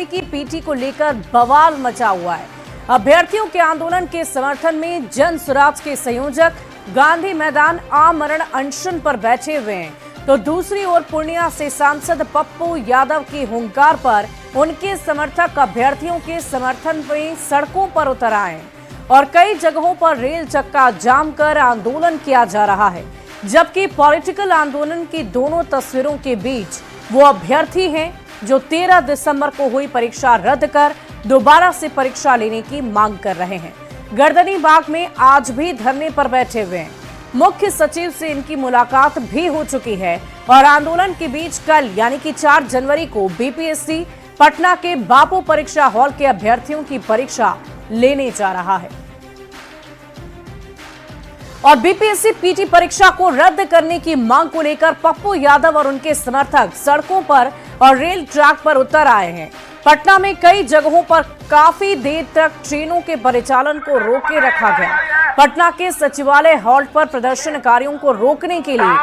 BPSC की PT को लेकर बवाल मचा हुआ है। अभ्यर्थियों के आंदोलन के समर्थन में जन स्वराज के संयोजक गांधी मैदान आमरण अनशन पर बैठे हुए हैं, तो दूसरी ओर पूर्णिया से सांसद पप्पू यादव की हुंकार पर उनके समर्थक अभ्यर्थियों के समर्थन में सड़कों पर उतर आए और कई जगहों पर रेल चक्का जाम कर आंदोलन किया जा रहा है। जबकि पॉलिटिकल आंदोलन की दोनों तस्वीरों के बीच वो अभ्यर्थी हैं जो 13 दिसंबर को हुई परीक्षा रद्द कर दोबारा से परीक्षा लेने की मांग कर रहे हैं। गर्दनी बाग में आज भी धरने पर बैठे हुए हैं। मुख्य सचिव से इनकी मुलाकात भी हो चुकी है और आंदोलन के बीच कल यानी कि 4 जनवरी को बीपीएससी पटना के बापू परीक्षा हॉल के अभ्यर्थियों की परीक्षा लेने जा रहा है और बीपीएससी पीटी परीक्षा को रद्द करने की मांग को लेकर पप्पू यादव और उनके समर्थक सड़कों पर और रेल ट्रैक पर उतर आए हैं। पटना में कई जगहों पर काफी देर तक ट्रेनों के परिचालन को रोके रखा गया। पटना के सचिवालय हॉल पर प्रदर्शनकारियों को रोकने के लिए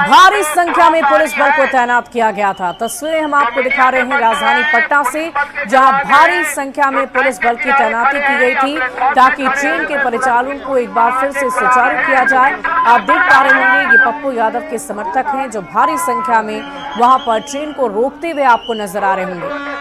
भारी संख्या में पुलिस बल को तैनात किया गया था। तस्वीरें हम आपको दिखा रहे हैं राजधानी पटना से, जहां भारी संख्या में पुलिस बल की तैनाती की गई थी ताकि ट्रेन के परिचालन को एक बार फिर से सुचारू किया जाए। आप देख पा रहे होंगे ये पप्पू यादव के समर्थक हैं जो भारी संख्या में वहां पर ट्रेन को रोकते हुए आपको नजर आ रहे होंगे।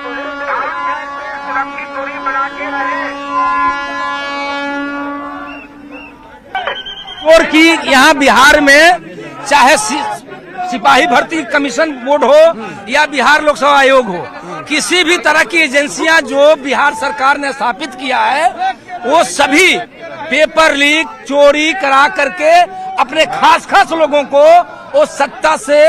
और कि यहाँ बिहार में चाहे सिपाही भर्ती कमीशन बोर्ड हो या बिहार लोकसेवा आयोग हो, किसी भी तरह की एजेंसियां जो बिहार सरकार ने स्थापित किया है वो सभी पेपर लीक चोरी करा करके अपने खास लोगों को वो सत्ता से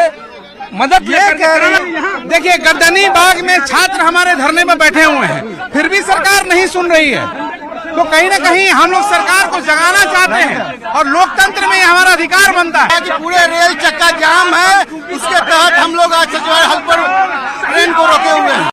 मदद लेकर। देखिए, गर्दनी बाग में छात्र हमारे धरने में बैठे हुए हैं, फिर भी सरकार नहीं सुन रही है। तो कहीं न कहीं हम लोग सरकार को जगाना चाहते हैं और लोकतंत्र में हमारा अधिकार बनता है कि पूरे रेल चक्का जाम है, उसके तहत हम लोग आज सचिवालय हॉल पर ट्रेन को रोके हुए हैं।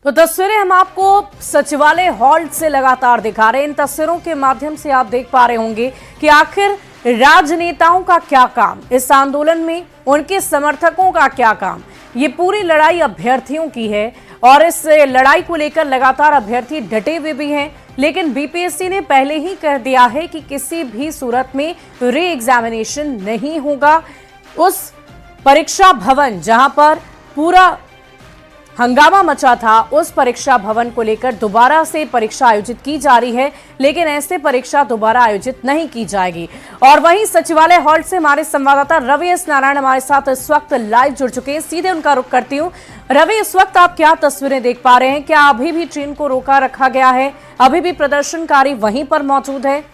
तो तस्वीरें हम आपको सचिवालय हॉल से लगातार दिखा रहे हैं। इन तस्वीरों के माध्यम से आप देख पा रहे होंगे कि आखिर राजनेताओं का क्या काम, इस आंदोलन में उनके समर्थकों का क्या काम। ये पूरी लड़ाई अभ्यर्थियों की है और इस लड़ाई को लेकर लगातार अभ्यर्थी डटे हुए भी हैं, लेकिन बीपीएससी ने पहले ही कह दिया है कि किसी भी सूरत में री एग्जामिनेशन नहीं होगा। उस परीक्षा भवन जहां पर पूरा हंगामा मचा था, उस परीक्षा भवन को लेकर दोबारा से परीक्षा आयोजित की जा रही है, लेकिन ऐसे परीक्षा दोबारा आयोजित नहीं की जाएगी। और वहीं सचिवालय हॉल से हमारे संवाददाता रवि एस नारायण हमारे साथ इस वक्त लाइव जुड़ चुके हैं। सीधे उनका रुख करती हूँ। रवि, इस वक्त आप क्या तस्वीरें देख पा रहे हैं? क्या अभी भी ट्रेन को रोका रखा गया है? अभी भी प्रदर्शनकारी वहीं पर मौजूद है?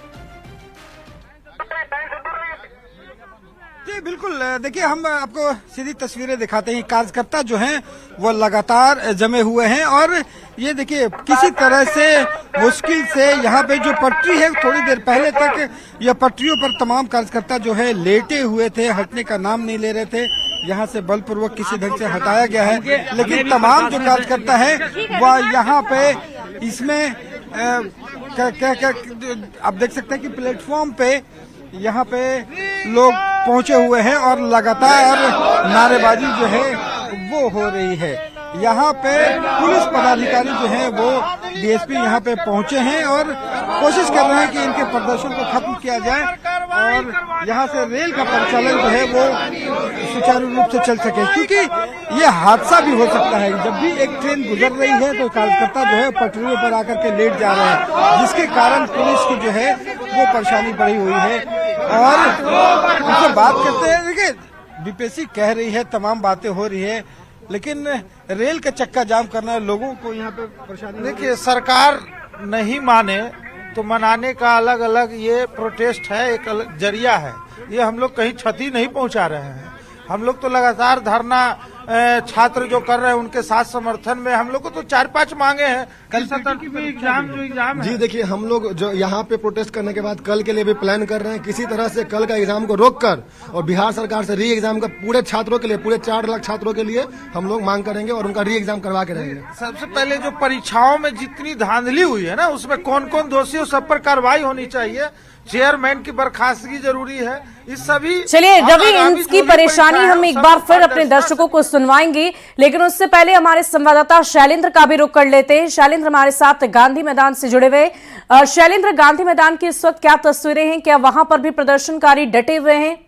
जी बिल्कुल, देखिए हम आपको सीधी तस्वीरें दिखाते हैं। कार्यकर्ता जो हैं वो लगातार जमे हुए हैं और ये देखिए किसी तरह से मुश्किल से यहाँ पे जो पटरी है, थोड़ी देर पहले तक यह पटरियों पर तमाम कार्यकर्ता जो है लेटे हुए थे, हटने का नाम नहीं ले रहे थे। यहाँ से बलपूर्वक किसी ढंग से हटाया गया है, लेकिन तमाम जो कार्यकर्ता है वह यहाँ पे इसमें आप देख सकते हैं कि प्लेटफॉर्म पे यहाँ पे लोग पहुंचे हुए हैं और लगातार नारेबाजी जो है वो हो रही है। यहाँ पे पुलिस पदाधिकारी जो हैं वो डीएसपी यहाँ पे पहुंचे हैं और कोशिश कर रहे हैं कि इनके प्रदर्शन को खत्म किया जाए और यहाँ से रेल का परिचालन जो है वो सुचारू रूप से चल सके, क्योंकि ये हादसा भी हो सकता है। जब भी एक ट्रेन गुजर रही है तो कार्यकर्ता जो है पटरियों पर आकर के लेट जा रहे हैं, जिसके कारण पुलिस की जो है वो परेशानी बढ़ी हुई है। और उनसे बात करते हैं। देखिए, बीपीएससी कह रही है, तमाम बातें हो रही है, लेकिन रेल का चक्का जाम करना लोगों को यहाँ पे परेशानी। देखिए, सरकार नहीं माने तो मनाने का अलग अलग ये प्रोटेस्ट है, एक अलग जरिया है। ये हम लोग कहीं क्षति नहीं पहुंचा रहे हैं। हम लोग तो लगातार धरना छात्र जो कर रहे हैं उनके साथ समर्थन में हम लोग को तो 4-5 मांगे हैं। कल 17 में एग्जाम जी देखिए, हम लोग जो यहाँ पे प्रोटेस्ट करने के बाद कल के लिए भी प्लान कर रहे हैं। किसी तरह से कल का एग्जाम को रोककर और बिहार सरकार से री एग्जाम का पूरे छात्रों के लिए, पूरे 4 लाख छात्रों के लिए हम लोग मांग करेंगे और उनका री एग्जाम करवा के रहेंगे। सबसे पहले जो परीक्षाओं में जितनी धांधली हुई है ना, उसमें कौन कौन दोषी हो, सब पर कार्रवाई होनी चाहिए। चेयरमैन की बर्खास्तगी जरूरी है। इस सभी चलिए हम रवि, आगामी इनकी जो भी परेशानी परीक्षा है, हम एक सब बार फिर अपने पारदर्शिता दर्शकों को सुनवाएंगे, लेकिन उससे पहले हमारे संवाददाता शैलेंद्र का भी रुख कर लेते हैं। शैलेंद्र हमारे साथ गांधी मैदान से जुड़े हुए। शैलेंद्र, गांधी मैदान की इस वक्त क्या तस्वीरें हैं? क्या वहां पर भी प्रदर्शनकारी डटे हुए हैं?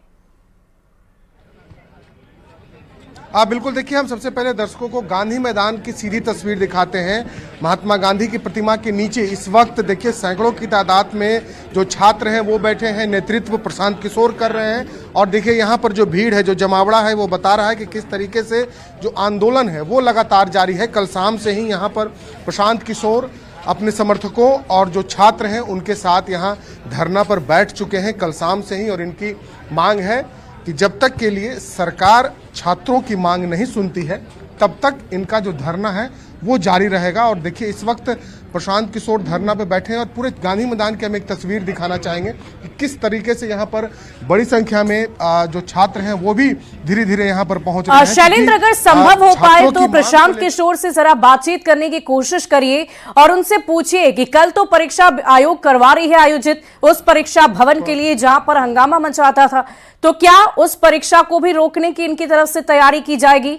बिल्कुल, देखिए हम सबसे पहले दर्शकों को गांधी मैदान की सीधी तस्वीर दिखाते हैं। महात्मा गांधी की प्रतिमा के नीचे इस वक्त देखिए सैकड़ों की तादाद में जो छात्र हैं वो बैठे हैं, नेतृत्व प्रशांत किशोर कर रहे हैं। और देखिए यहाँ पर जो भीड़ है, जो जमावड़ा है, वो बता रहा है कि किस तरीके से जो आंदोलन है वो लगातार जारी है। कल शाम से ही यहाँ पर प्रशांत किशोर अपने समर्थकों और जो छात्र हैं उनके साथ यहाँ धरना पर बैठ चुके हैं कल शाम से ही। और इनकी मांग है कि जब तक के लिए सरकार छात्रों की मांग नहीं सुनती है तब तक इनका जो धरना है वो जारी रहेगा। और देखिए इस वक्त प्रशांत किशोर धरना पे बैठे हैं और पूरे गांधी मैदान की हम एक तस्वीर दिखाना चाहेंगे कि किस तरीके से यहाँ पर बड़ी संख्या में जो छात्र हैं वो भी धीरे धीरे यहाँ पर पहुंच रहे हैं। शैलेंद्र, अगर संभव हो पाए तो प्रशांत किशोर से जरा बातचीत करने की कोशिश करिए और उनसे पूछिए कि कल तो परीक्षा आयोग करवा रही है आयोजित उस परीक्षा भवन के लिए जहां पर हंगामा मचाता था, तो क्या उस परीक्षा को भी रोकने की इनकी तरफ से तैयारी की जाएगी?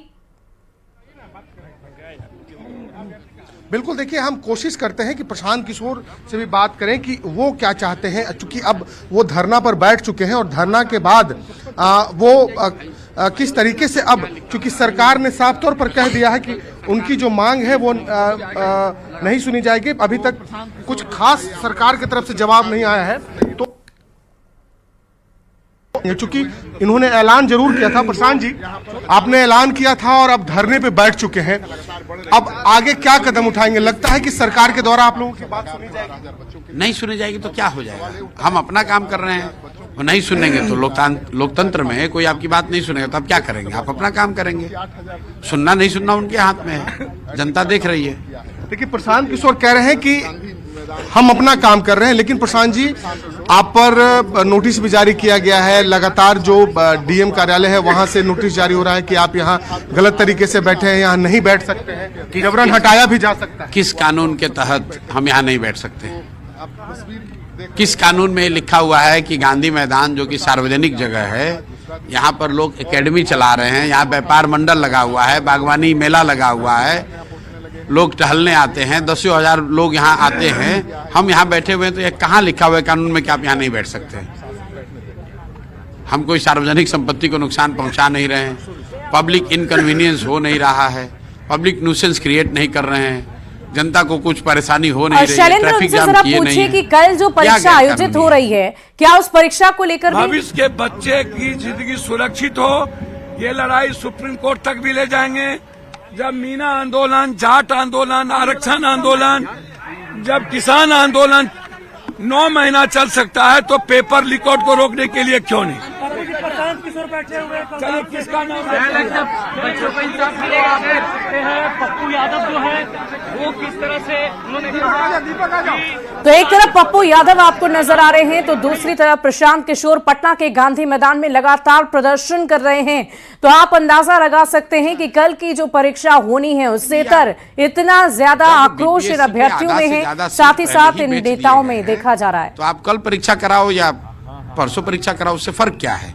बिल्कुल, देखिए हम कोशिश करते हैं कि प्रशांत किशोर से भी बात करें कि वो क्या चाहते हैं, चूंकि अब वो धरना पर बैठ चुके हैं और धरना के बाद किस तरीके से अब चूंकि सरकार ने साफ तौर पर कह दिया है कि उनकी जो मांग है वो नहीं सुनी जाएगी। अभी तक कुछ खास सरकार की तरफ से जवाब नहीं आया है। तो चूंकि इन्होंने ऐलान जरूर किया था, प्रशांत जी आपने ऐलान किया था और अब धरने पे बैठ चुके हैं, अब आगे क्या कदम उठाएंगे? लगता है कि सरकार के द्वारा आप लोगों की बात सुनी जाएगी? नहीं सुनी जाएगी तो क्या हो जाएगा? हम अपना काम कर रहे हैं, वो नहीं सुनेंगे तो लोकतंत्र में कोई आपकी बात नहीं सुनेगा तो आप क्या करेंगे? आप अपना काम करेंगे। सुनना नहीं सुनना उनके हाथ में है, जनता देख रही है। देखिए प्रशांत किशोर कह रहे हैं कि हम अपना काम कर रहे हैं, लेकिन प्रशांत जी आप पर नोटिस भी जारी किया गया है। लगातार जो डीएम कार्यालय है वहां से नोटिस जारी हो रहा है कि आप यहाँ गलत तरीके से बैठे हैं, यहाँ नहीं बैठ सकते हैं, जबरन हटाया भी जा सकता है। किस कानून के तहत हम यहाँ नहीं बैठ सकते? किस कानून में लिखा हुआ है कि गांधी मैदान जो कि सार्वजनिक जगह है, यहाँ पर लोग एकेडमी चला रहे हैं, यहाँ व्यापार मंडल लगा हुआ है, बागवानी मेला लगा हुआ है, लोग टहलने आते हैं, 10,000 लोग यहाँ आते हैं, हम यहाँ बैठे हुए हैं, तो ये कहाँ लिखा हुआ है कानून में कि आप यहाँ नहीं बैठ सकते? हम कोई सार्वजनिक संपत्ति को नुकसान पहुंचा नहीं रहे हैं, पब्लिक इनकन्वीनियंस हो नहीं रहा है, पब्लिक न्यूसेंस क्रिएट नहीं कर रहे हैं, जनता को कुछ परेशानी हो नहीं रही है, ट्रैफिक जाम किए नहीं है। कि कल जो परीक्षा आयोजित हो रही है, क्या उस परीक्षा को लेकर भविष्य के बच्चे की जिंदगी सुरक्षित हो, ये लड़ाई सुप्रीम कोर्ट तक भी ले जाएंगे। जब मीना आंदोलन, जाट आंदोलन, आरक्षण आंदोलन, जब किसान आंदोलन 9 महीना चल सकता है तो पेपर लीकआउट को रोकने के लिए क्यों नहीं? प्रशांत किशोर बैठे हुए हैं, चलो किसका नाम बच्चों को इंसाफ मिलेगा हैं। पप्पू यादव जो है वो किस तरह से उन्होंने कहा, तो एक तरफ पप्पू यादव आपको नजर आ रहे हैं तो दूसरी तरफ प्रशांत किशोर पटना के गांधी मैदान में लगातार प्रदर्शन कर रहे हैं। तो आप अंदाजा लगा सकते हैं कि कल की जो परीक्षा होनी है उससे इतना ज्यादा आक्रोश इन अभ्यर्थियों में है, साथ ही साथ इन नेताओं में देखा जा रहा है। तो आप कल परीक्षा कराओ या परसों परीक्षा कराओ, उससे फर्क क्या है?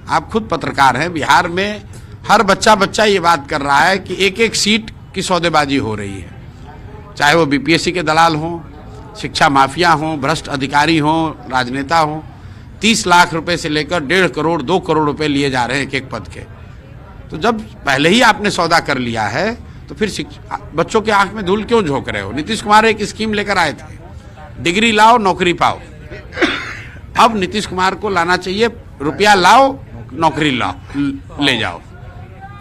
आप खुद पत्रकार हैं। बिहार में हर बच्चा ये बात कर रहा है कि एक एक सीट की सौदेबाजी हो रही है, चाहे वो बीपीएससी के दलाल हों, शिक्षा माफिया हों, भ्रष्ट अधिकारी हों, राजनेता हों। 30 लाख रुपए से लेकर 1.5 करोड़ 2 करोड़ रुपए लिए जा रहे हैं एक एक पद के। तो जब पहले ही आपने सौदा कर लिया है तो फिर बच्चों के आंख में धूल क्यों झोंक रहे हो? नीतीश कुमार एक स्कीम लेकर आए थे, डिग्री लाओ नौकरी पाओ। अब नीतीश कुमार को लाना चाहिए, रुपया लाओ नौकरी लाओ, ले जाओ।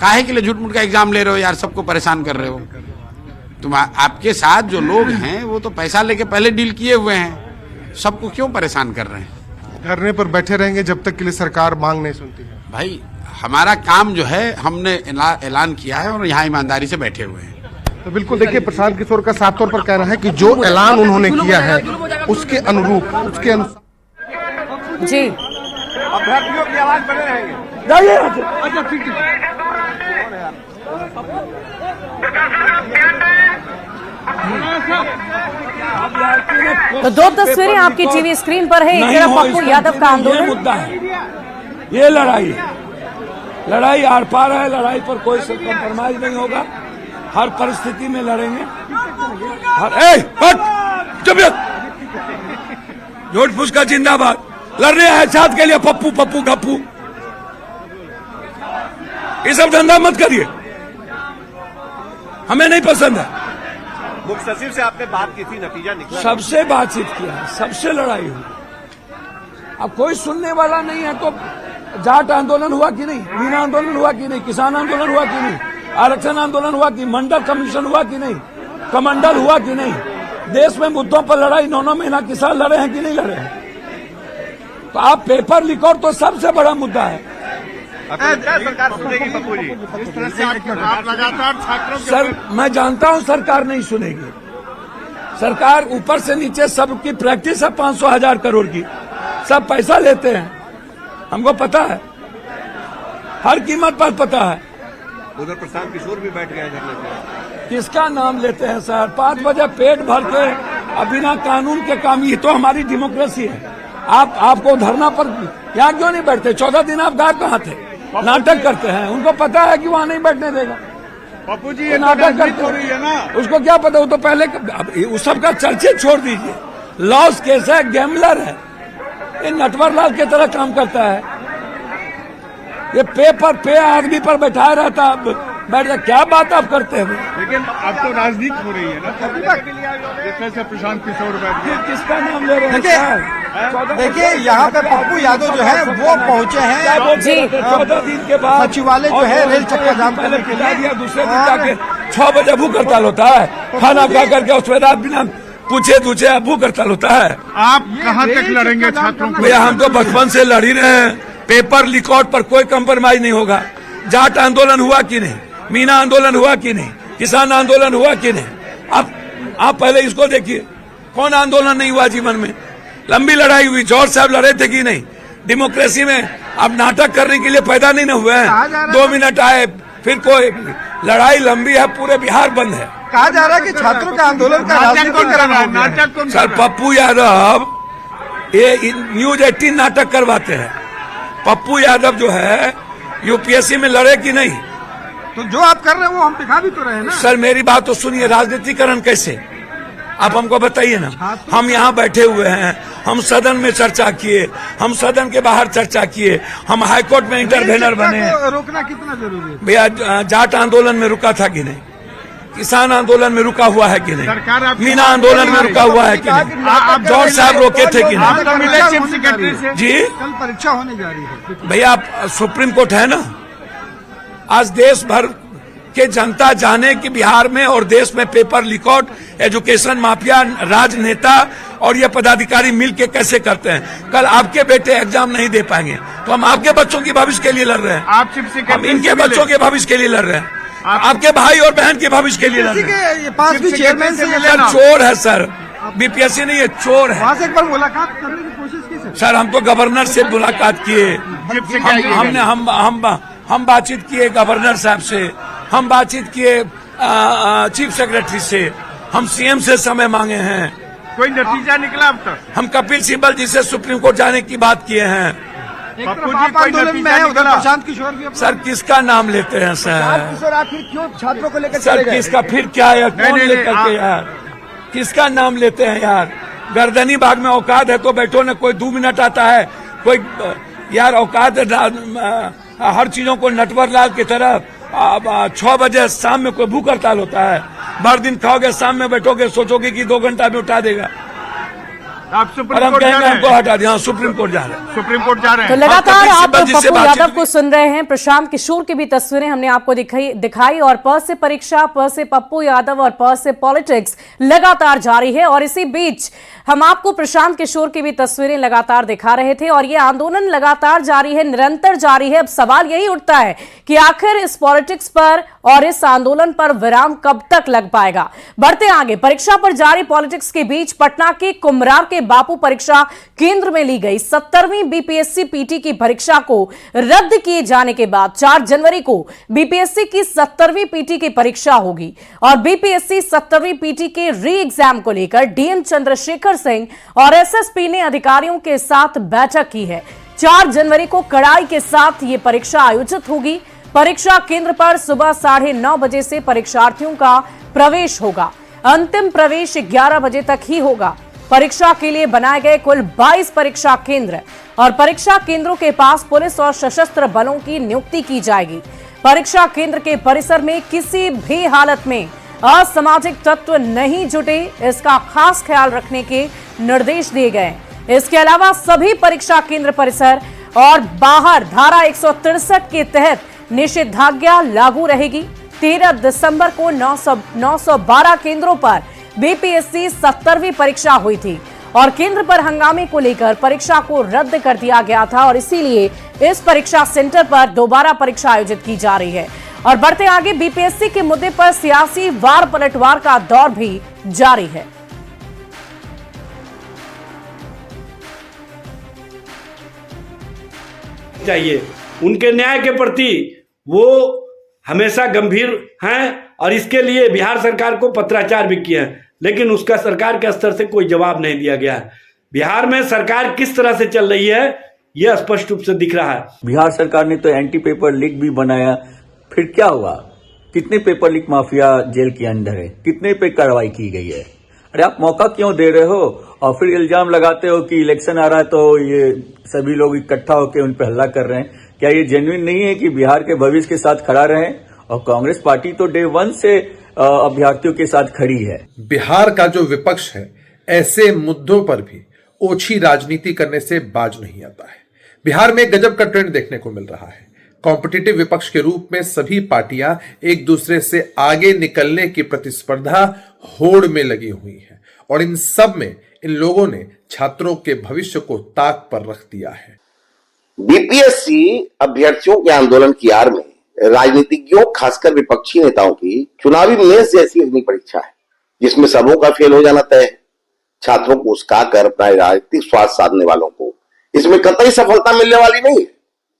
काहे के लिए झूठ मूठ का एग्जाम ले रहे हो यार? सबको परेशान कर रहे हो। तुम आपके साथ जो लोग हैं वो तो पैसा लेके पहले डील किए हुए हैं, सबको क्यों परेशान कर रहे हैं? धरने पर बैठे रहेंगे जब तक के लिए सरकार मांग नहीं सुनती है। भाई हमारा काम जो है हमने ऐलान किया है और यहाँ ईमानदारी से बैठे हुए हैं। तो बिल्कुल देखिए प्रशांत किशोर का साफ तौर पर कहना है कि जो ऐलान उन्होंने किया है उसके अनुरूप, उसके अनुसार जी अभ्यर्थियों की आवाज बने रहेंगे। में तो दो तस्वीरें आपकी टीवी स्क्रीन पर है। एक नहीं तरफ हो, पप्पू इस यादव का कंट्री में ये आंदोलन, मुद्दा है, ये लड़ाई है, लड़ाई आर पार है, लड़ाई पर कोई कंप्रोमाइज नहीं होगा, हर परिस्थिति में लड़ेंगे। झूठ फूस का जिंदाबाद, लड़ रहे हैं छात्र के लिए पप्पू पप्पू गप्पू, ये सब धंधा मत करिए, हमें नहीं पसंद है। मुख्य सचिव से आपने बात की थी, नतीजा निकला? सबसे बातचीत किया है, सबसे लड़ाई हुई। अब कोई सुनने वाला नहीं है तो जाट आंदोलन हुआ कि नहीं, मीना आंदोलन हुआ कि नहीं, किसान आंदोलन हुआ कि नहीं, आरक्षण आंदोलन हुआ कि, मंडल कमीशन हुआ कि नहीं, कमंडल हुआ कि नहीं, देश में मुद्दों पर लड़ाई 9 महीना किसान लड़े हैं कि नहीं लड़े हैं। तो आप पेपर लिखो तो सबसे बड़ा मुद्दा है। क्या सरकार सुनेगी पप्पू जी? इस तरह से आप लगातार छात्रों के सर मैं जानता हूं सरकार नहीं सुनेगी, सरकार ऊपर से नीचे सबकी प्रैक्टिस है 500,000 करोड़ की, सब पैसा लेते हैं, हमको पता है, हर कीमत पर पता है। उधर प्रशांत किशोर भी बैठ गए धरने पे। किसका नाम लेते हैं सर? 5 बजे पेट भर के बिना कानून के काम, ये तो हमारी डेमोक्रेसी है। आपको धरना पर यहाँ क्यों नहीं बैठते? 14 दिन आप गायब कहाँ थे? नाटक करते हैं, उनको पता है कि वहाँ नहीं बैठने देगा। पप्पू जी ये नाटक करते हैं ना, उसको क्या पता? वो तो पहले उस सबका चर्चे छोड़ दीजिए, लॉस केस है, गैम्बलर है, ये नटवर लाल की तरह काम करता है, ये पे आदमी पर बैठाया रहता है, बैठ जा, क्या बात आप करते हैं? लेकिन अब तो राजनीति हो रही है ना, जैसे प्रशांत किशोर बैठ गए। किसका नाम ले रहे हैं? देखिए यहाँ पे पप्पू यादव जो है वो पहुंचे हैं जी 14 दिन के बाद सचिवालय जो है रेल चक्का जाम करने के लिए। दिया, दूसरे दिन जाके 6 बजे भूख हड़ताल होता है, खाना खा करके उसमें रात बिना पूछे दूछे भूख हड़ताल होता है। आप कहाँ तक लड़ेंगे छात्रों को? भैया हम तो बचपन से लड़ ही रहे हैं, पेपर रिकॉर्ड पर कोई कंप्रोमाइज नहीं होगा। जाट आंदोलन हुआ कि नहीं, मीना आंदोलन हुआ कि नहीं, किसान आंदोलन हुआ कि नहीं? आप पहले इसको देखिए, कौन आंदोलन नहीं हुआ जीवन में? लंबी लड़ाई हुई, जॉर्ज साहब लड़े थे कि नहीं? डेमोक्रेसी में अब नाटक करने के लिए पैदा नहीं न हुए हैं, 2 मिनट आए फिर कोई लड़ाई लंबी है, पूरे बिहार बंद है। कहा जा रहा है कि छात्रों का आंदोलन का राजनीतिकरण हो गया है। सर पप्पू यादव ये न्यूज 18 नाटक करवाते हैं। पप्पू यादव जो है यूपीएससी में लड़े कि नहीं? तो जो आप कर रहे हैं वो हम दिखा भी तो रहे हैं ना। सर मेरी बात तो सुनिए, राजनीतिकरण कैसे, आप हमको बताइए ना। हम यहाँ बैठे हुए हैं, हम सदन में चर्चा किए, हम सदन के बाहर चर्चा किए, हम हाईकोर्ट में इंटरवेनर बने। रोकना कितना जरूरी है भैया? जाट आंदोलन में रुका था कि नहीं? किसान आंदोलन में रुका हुआ है कि नहीं? मीना आंदोलन में रुका हुआ है कि नहीं? जॉर्ज साहब रोके थे कि नहीं? जी कल परीक्षा होने जा रही है भैया, सुप्रीम कोर्ट है ना, आज देश भर के जनता जाने कि बिहार में और देश में पेपर रिकॉर्ड, एजुकेशन माफिया, राजनेता और ये पदाधिकारी मिलके कैसे करते हैं। कल आपके बेटे एग्जाम नहीं दे पाएंगे तो हम आपके बच्चों की भविष्य के लिए लड़ रहे हैं, आप चिफ सेक्रेटरी हम इनके बच्चों के भविष्य के लिए लड़ रहे हैं, आपके भाई और बहन के भविष्य के लिए लड़ रहे हैं। ये पास भी चेयरमैन से सर चोर है सर, बीपीएससी नहीं है, चोर है। वहाँ से एक बार मुलाकात करने की कोशिश की सर। सर हम तो गवर्नर से मुलाकात किए, हम बातचीत किए गवर्नर साहब से, हम बातचीत किए चीफ सेक्रेटरी से, हम सीएम से समय मांगे हैं। कोई नतीजा निकला अब तक? हम कपिल सिब्बल जी से सुप्रीम कोर्ट जाने की बात किए हैं। पप्पू जी कोई आंदोलन में है, उधर प्रशांत किशोर भी सर किसका नाम लेते हैं सर? किशोर आखिर क्यों छात्रों को लेकर सर किसका फिर क्या है, कौन नहीं, लेकर के यार, किसका नाम लेते हैं यार? गर्दनी बाग में औकात है तो बैठो ना, कोई 2 मिनट आता है, कोई यार औकात हर चीजों को नटवर लाल की तरह 6 बजे शाम में कोई भूख हड़ताल होता है, भर दिन खाओगे, शाम में बैठोगे, सोचोगे कि 2 घंटा में उठा देगा, आप और सुप्रीम हम कोर्ट जा कहेंगे रहे हमको हैं? हटा दिया। सुप्रीम कोर्ट जा रहे हैं, सुप्रीम कोर्ट जा रहे तो हैं। लगातार कपिल आप सिब्बल जी से पप्पू बातचीत यादव को सुन रहे हैं। प्रशांत किशोर की भी तस्वीरें हमने आपको दिखाई और प से परीक्षा, प से पप्पू यादव और प से पॉलिटिक्स लगातार जारी है। और इसी बीच हम आपको प्रशांत किशोर की भी तस्वीरें लगातार दिखा रहे थे और ये आंदोलन लगातार जारी है, निरंतर जारी है। अब सवाल यही उठता है कि आखिर इस पॉलिटिक्स पर और इस आंदोलन पर विराम कब तक लग पाएगा। बढ़ते आगे, परीक्षा पर जारी पॉलिटिक्स के बीच पटना के कुम्हरार के बापू परीक्षा केंद्र में ली गई 70वीं बीपीएससी पीटी की परीक्षा को रद्द किए जाने के बाद 4 जनवरी को बीपीएससी की 70वीं पीटी की परीक्षा होगी और बीपीएससी 70वीं पीटी के री एग्जाम को लेकर डीएम चंद्रशेखर सिंह और एसएसपी ने अधिकारियों के साथ बैठक की है। 4 जनवरी को कड़ाई के साथ ये परीक्षा आयोजित होगी। परीक्षा केंद्र पर सुबह 9:30 बजे से परीक्षार्थियों का प्रवेश होगा। अंतिम प्रवेश 11 बजे तक ही होगा। परीक्षा के लिए बनाए गए कुल 22 परीक्षा केंद्र और परीक्षा केंद्रों के पास पुलिस और सशस्त्र बलों की नियुक्ति की जाएगी। परीक्षा केंद्र के परिसर में किसी भी हालत में असामाजिक तत्व नहीं जुटे, इसका खास ख्याल रखने के निर्देश दिए गए। इसके अलावा सभी परीक्षा केंद्र परिसर और बाहर धारा 163 के तहत निषेधाज्ञा लागू रहेगी। 13 दिसंबर को 912 केंद्रों पर बीपीएससी 70वीं परीक्षा हुई थी और केंद्र पर हंगामे को लेकर परीक्षा को रद्द कर दिया गया था और इसीलिए इस परीक्षा सेंटर पर दोबारा परीक्षा आयोजित की जा रही है। और बढ़ते आगे बीपीएससी के मुद्दे पर सियासी वार पलटवार का दौर भी जारी है। चाहिए उनके न्याय के प्रति वो हमेशा गंभीर हैं और इसके लिए बिहार सरकार को पत्राचार भी किए हैं, लेकिन उसका सरकार के स्तर से कोई जवाब नहीं दिया गया है। बिहार में सरकार किस तरह से चल रही है यह स्पष्ट रूप से दिख रहा है। बिहार सरकार ने तो एंटी पेपर लीक भी बनाया, फिर क्या हुआ? कितने पेपर लीक माफिया जेल के अंदर है, कितने पे कार्रवाई की गई है? अरे आप मौका क्यों दे रहे हो और फिर इल्जाम लगाते हो कि इलेक्शन आ रहा है तो ये सभी लोग इकट्ठा होकर उन पर हल्ला कर रहे हैं। क्या ये जेन्युइन नहीं है कि बिहार के भविष्य के साथ खड़ा रहें? और कांग्रेस पार्टी तो डे 1 से अभ्यर्थियों के साथ खड़ी है। बिहार का जो विपक्ष है ऐसे मुद्दों पर भी ओछी राजनीति करने से बाज नहीं आता है। बिहार में गजब का ट्रेंड देखने को मिल रहा है। कॉम्पिटिटिव विपक्ष के रूप में सभी पार्टियां एक दूसरे से आगे निकलने की प्रतिस्पर्धा होड़ में लगी हुई है और इन सब में इन लोगों ने छात्रों के भविष्य को ताक पर रख दिया है। बीपीएससी अभ्यर्थियों के आंदोलन की आड़ में राजनीतिज्ञों खासकर विपक्षी नेताओं की चुनावी मेज जैसी अग्नि परीक्षा है, जिसमें सबों का फेल हो जाना तय है। छात्रों को उस्काकर अपना राजनीतिक स्वार्थ साधने वालों को इसमें कतई सफलता मिलने वाली नहीं है।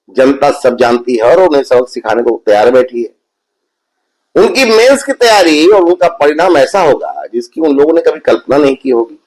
जनता सब जानती है और उन्हें सबक सिखाने को तैयार बैठी है। उनकी मेंस की तैयारी और उनका परिणाम ऐसा होगा जिसकी उन लोगों ने कभी कल्पना नहीं की होगी।